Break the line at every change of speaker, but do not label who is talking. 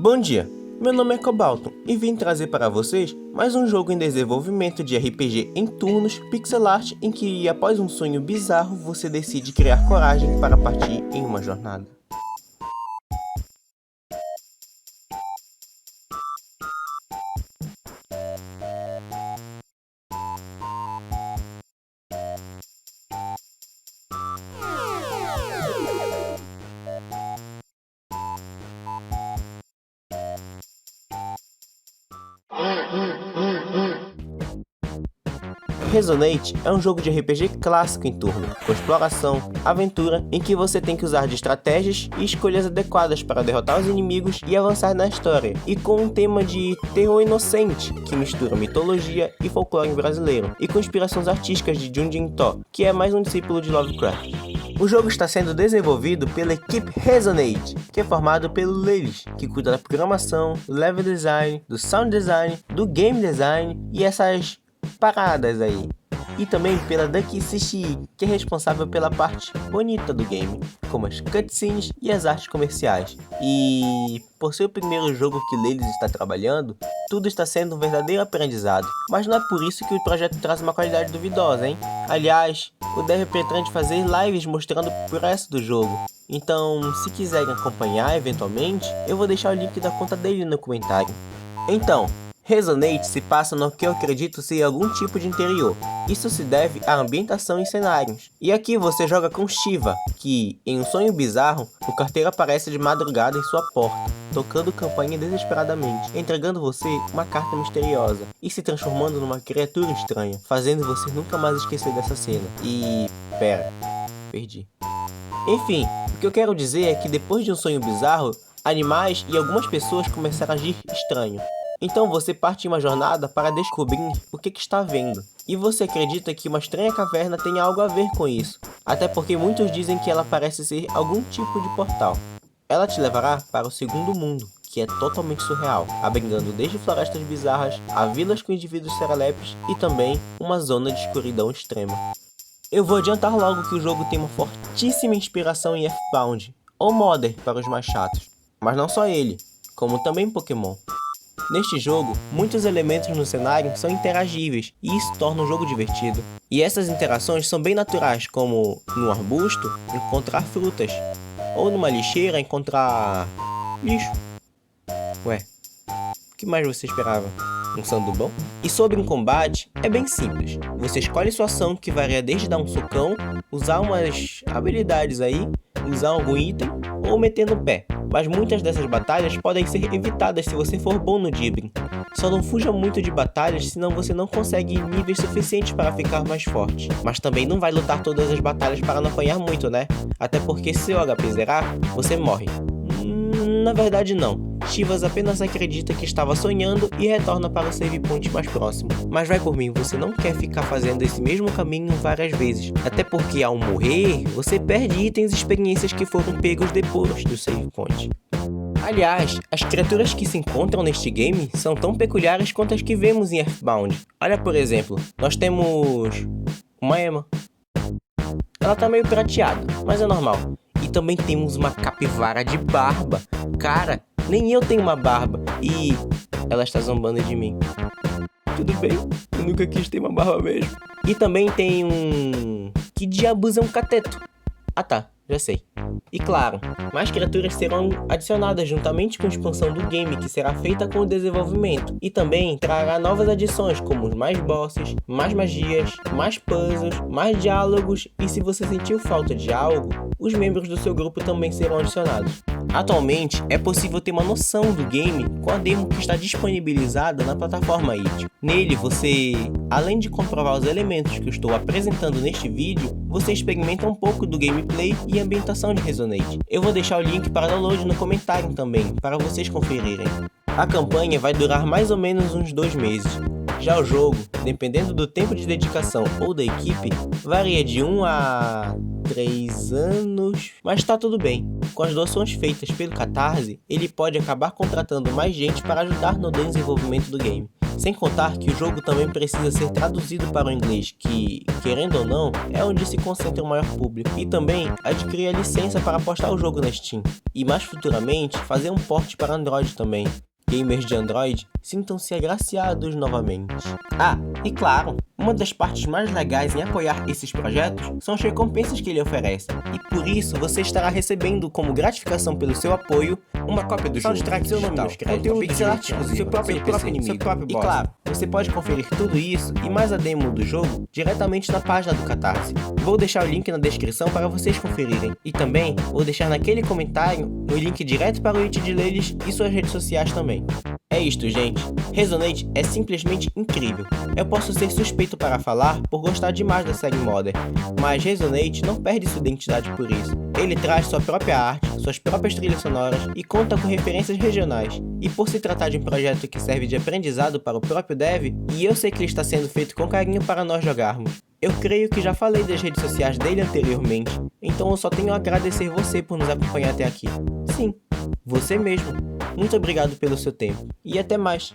Bom dia, meu nome é Cobalto e vim trazer para vocês mais um jogo em desenvolvimento de RPG em turnos pixel art em que, após um sonho bizarro, você decide criar coragem para partir em uma jornada. Resonate é um jogo de RPG clássico em turno, com exploração, aventura, em que você tem que usar de estratégias e escolhas adequadas para derrotar os inimigos e avançar na história, e com um tema de terror inocente, que mistura mitologia e folclore brasileiro, e com inspirações artísticas de Junjin To, que é mais um discípulo de Lovecraft. O jogo está sendo desenvolvido pela equipe Resonate, que é formado pelo Lelis, que cuida da programação, do level design, do sound design, do game design e essas paradas aí. E também pela Ducky Sishi, que é responsável pela parte bonita do game, como as cutscenes e as artes comerciais. E por ser o primeiro jogo que Lelis está trabalhando, tudo está sendo um verdadeiro aprendizado. Mas não é por isso que o projeto traz uma qualidade duvidosa, hein? Aliás, o Dev pretende fazer lives mostrando o progresso do jogo. Então, se quiserem acompanhar eventualmente, eu vou deixar o link da conta dele no comentário. Então, Resonate se passa no que eu acredito ser algum tipo de interior. Isso se deve à ambientação e cenários. E aqui você joga com Shiva, que, em um sonho bizarro, o carteiro aparece de madrugada em sua porta, tocando campainha desesperadamente, entregando você uma carta misteriosa e se transformando numa criatura estranha, fazendo você nunca mais esquecer dessa cena. E... pera, perdi. Enfim, o que eu quero dizer é que depois de um sonho bizarro, animais e algumas pessoas começaram a agir estranho. Então você parte em uma jornada para descobrir o que está vendo. E você acredita que uma estranha caverna tem algo a ver com isso, até porque muitos dizem que ela parece ser algum tipo de portal. Ela te levará para o segundo mundo, que é totalmente surreal, abrigando desde florestas bizarras a vilas com indivíduos serelepes e também uma zona de escuridão extrema. Eu vou adiantar logo que o jogo tem uma fortíssima inspiração em Earthbound, ou Modern para os mais chatos. Mas não só ele, como também Pokémon. Neste jogo, muitos elementos no cenário são interagíveis e isso torna o jogo divertido. E essas interações são bem naturais, como num arbusto encontrar frutas, ou numa lixeira encontrar lixo. Ué, o que mais você esperava? Um sandubão? E sobre um combate, é bem simples. Você escolhe sua ação, que varia desde dar um socão, usar umas habilidades aí, usar algum item ou meter no pé. Mas muitas dessas batalhas podem ser evitadas se você for bom no dribbling. Só não fuja muito de batalhas, senão você não consegue níveis suficientes para ficar mais forte. Mas também não vai lutar todas as batalhas para não apanhar muito, né? Até porque se o HP zerar, você morre. Na verdade não. Chivas apenas acredita que estava sonhando e retorna para o save point mais próximo. Mas vai por mim, você não quer ficar fazendo esse mesmo caminho várias vezes. Até porque ao morrer, você perde itens e experiências que foram pegos depois do save point. Aliás, as criaturas que se encontram neste game são tão peculiares quanto as que vemos em Earthbound. Olha, por exemplo, nós temos uma Ema. Ela tá meio prateada, mas é normal. E também temos uma capivara de barba. Cara, nem eu tenho uma barba. E ela está zombando de mim. Tudo bem, eu nunca quis ter uma barba mesmo. E também tem um... que diabos é um cateto? Ah tá, já sei. E claro, mais criaturas serão adicionadas juntamente com a expansão do game, que será feita com o desenvolvimento. E também trará novas adições, como mais bosses, mais magias, mais puzzles, mais diálogos. E se você sentiu falta de algo, os membros do seu grupo também serão adicionados. Atualmente, é possível ter uma noção do game com a demo que está disponibilizada na plataforma itch. Nele, você, além de comprovar os elementos que eu estou apresentando neste vídeo, você experimenta um pouco do gameplay e ambientação de Resonate. Eu vou deixar o link para download no comentário também, para vocês conferirem. A campanha vai durar mais ou menos uns 2 meses. Já o jogo, dependendo do tempo de dedicação ou da equipe, varia de 1 a 3 anos, mas tá tudo bem. Com as doações feitas pelo Catarse, ele pode acabar contratando mais gente para ajudar no desenvolvimento do game. Sem contar que o jogo também precisa ser traduzido para o inglês, que, querendo ou não, é onde se concentra o maior público. E também adquirir a licença para postar o jogo na Steam. E mais futuramente, fazer um port para Android também. Gamers de Android, sintam-se agraciados novamente. Ah, e claro, uma das partes mais legais em apoiar esses projetos são as recompensas que ele oferece, e por isso você estará recebendo como gratificação pelo seu apoio uma cópia do soundtrack, seu nome nos créditos, pixel art exclusivo, seu próprio inimigo, seu próprio boss. E claro, você pode conferir tudo isso e mais a demo do jogo diretamente na página do Catarse. Vou deixar o link na descrição para vocês conferirem, e também vou deixar naquele comentário o link direto para o It de Lelis e suas redes sociais também. É isto, gente. Resonate é simplesmente incrível. Eu posso ser suspeito para falar por gostar demais da série Modern, mas Resonate não perde sua identidade por isso. Ele traz sua própria arte, suas próprias trilhas sonoras e conta com referências regionais. E por se tratar de um projeto que serve de aprendizado para o próprio dev, e eu sei que ele está sendo feito com carinho para nós jogarmos. Eu creio que já falei das redes sociais dele anteriormente, então eu só tenho a agradecer você por nos acompanhar até aqui. Sim, você mesmo. Muito obrigado pelo seu tempo, e até mais!